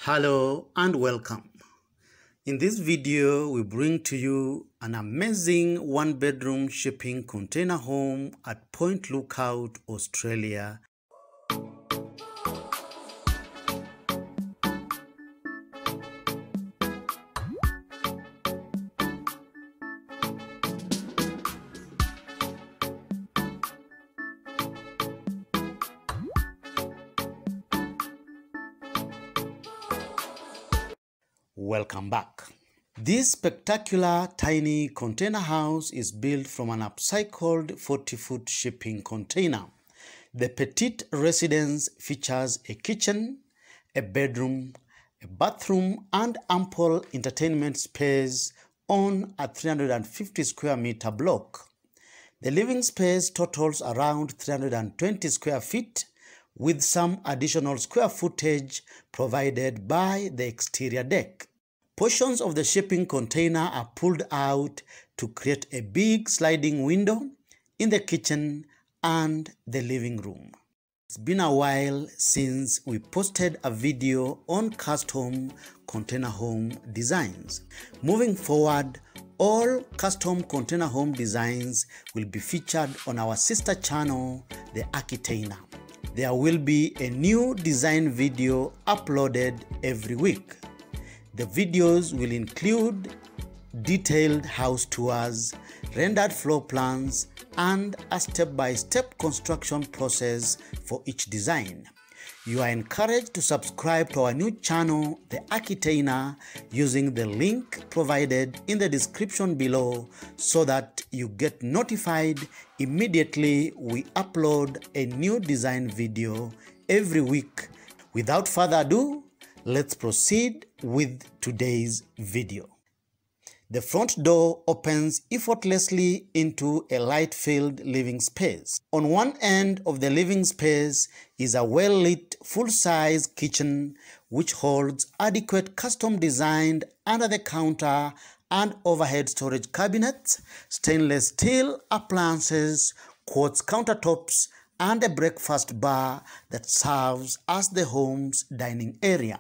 Hello and welcome. In this video, we bring to you an amazing one-bedroom shipping container home at Point Lookout, Australia. Welcome back. This spectacular tiny container house is built from an upcycled 40-foot shipping container. The petite residence features a kitchen, a bedroom, a bathroom, and ample entertainment space on a 350 square meter block. The living space totals around 320 square feet, with some additional square footage provided by the exterior deck. Portions of the shipping container are pulled out to create a big sliding window in the kitchen and the living room. It's been a while since we posted a video on custom container home designs. Moving forward, all custom container home designs will be featured on our sister channel, the Architainer. There will be a new design video uploaded every week. The videos will include detailed house tours, rendered floor plans, and a step-by-step construction process for each design. You are encouraged to subscribe to our new channel, the Architainer, using the link provided in the description below so that you get notified immediately we upload a new design video every week. Without further ado, let's proceed with today's video. The front door opens effortlessly into a light-filled living space. On one end of the living space is a well-lit, full-size kitchen which holds adequate custom-designed under-the-counter and overhead storage cabinets, stainless steel appliances, quartz countertops, and a breakfast bar that serves as the home's dining area.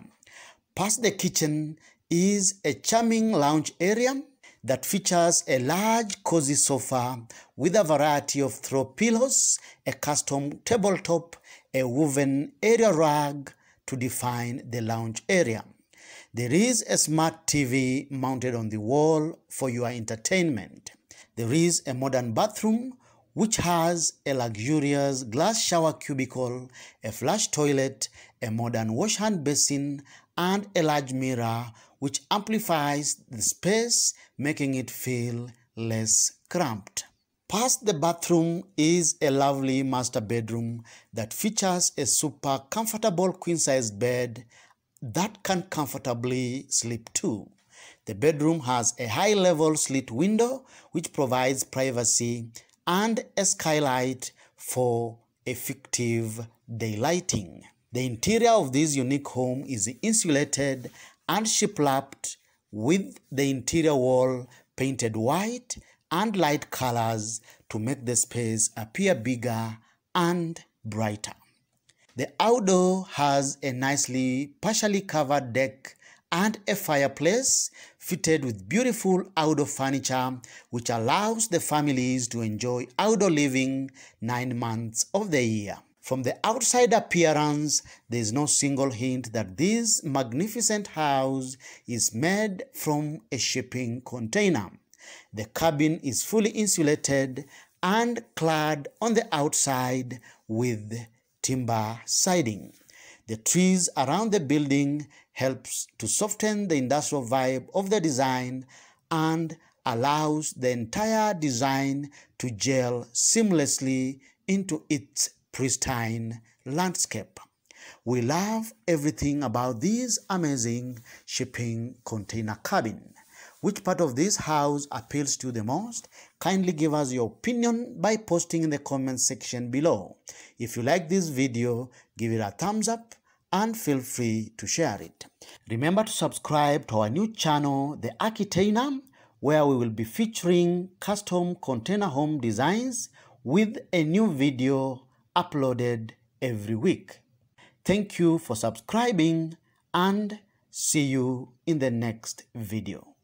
Past the kitchen is a charming lounge area that features a large cozy sofa with a variety of throw pillows, a custom tabletop, a woven area rug to define the lounge area. There is a smart TV mounted on the wall for your entertainment. There is a modern bathroom which has a luxurious glass shower cubicle, a flush toilet, a modern wash-hand basin, and a large mirror which amplifies the space, making it feel less cramped. Past the bathroom is a lovely master bedroom that features a super comfortable queen-size bed that can comfortably sleep two. The bedroom has a high-level slit window which provides privacy and a skylight for effective daylighting. The interior of this unique home is insulated and shiplapped, with the interior wall painted white and light colors to make the space appear bigger and brighter. The outdoor has a nicely partially covered deck and a fireplace fitted with beautiful outdoor furniture which allows the families to enjoy outdoor living 9 months of the year. From the outside appearance, there is no single hint that this magnificent house is made from a shipping container. The cabin is fully insulated and clad on the outside with timber siding. The trees around the building helps to soften the industrial vibe of the design and allows the entire design to gel seamlessly into its pristine landscape. We love everything about this amazing shipping container cabin. Which part of this house appeals to you the most? Kindly give us your opinion by posting in the comment section below. If you like this video, give it a thumbs up and feel free to share it. Remember to subscribe to our new channel, the Architainer, where we will be featuring custom container home designs with a new video uploaded every week. Thank you for subscribing and See you in the next video.